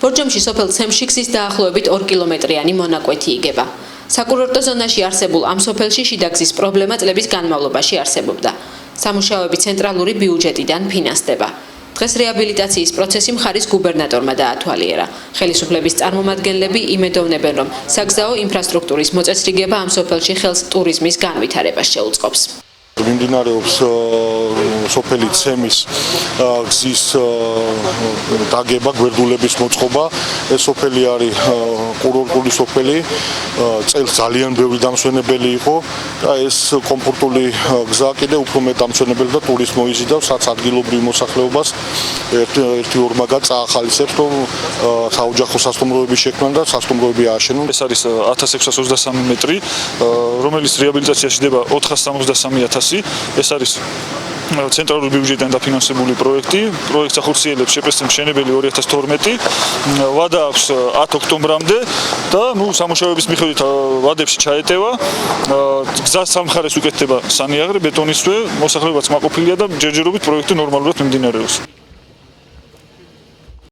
ბორჯომში სოფელ ცემში გზის დაახლოებით 2 კილომეტრიანი მონაკვეთი იგება. საკურორტო ზონაში არსებულ ამ სოფელში შიდაგზის პრობლემა წლების განმავლობაში არსებობდა. სამუშაოები ცენტრალური ბიუჯეტიდან ფინანსდება. დღეს რეაბილიტაციის პროცესი მხარის გუბერნატორმა დაათვალიერა. ხელისუფლების წარმომადგენლები იმედოვნებენ, რომ საგზაო ინფრასტრუქტურის მოწესრიგება ამ სოფელში ხელს ტურიზმის განვითარებას შეუწყობს. მიმდინარეობს სოფელი ცემის გზის დაგება, გვერდულების მოწყობა. ეს სოფელი არის კურორტული სოფელი. წელს ძალიან ბევრი დამსვენებელი იყო და ეს კომფორტული გზა კიდევ უფრო მეტ დამსვენებელი და ტურისტს მოიზიდავს, რაც ადგილობრივ მოსახლეობას ერთი ორმაგად წაახალისებს, რომ საოჯახო სასტუმროების შექმნა და სასტუმროები ააშენონ. ეს არის 1623 მეტრი, რომელიც რეაბილიტაციაში ხდება 463.000. ეს არის ცენტრალური ბიუჯეტიდან დაფინანსებული პროექტი. პროექტს ახორციელებს შეპრესდენ მშენებელი 2012. ვადა აქვს 10 ოქტომბრამდე და სამუშაოების მიხედვით ვადებში ჩაეტევა. გზას სამხარეს უკეთდება სანიაღრე, ბეტონისვე, მოსახლეობაც მაყოფილია და ჯერჯერობით პროექტი ნორმალურად მიმდინარეობს.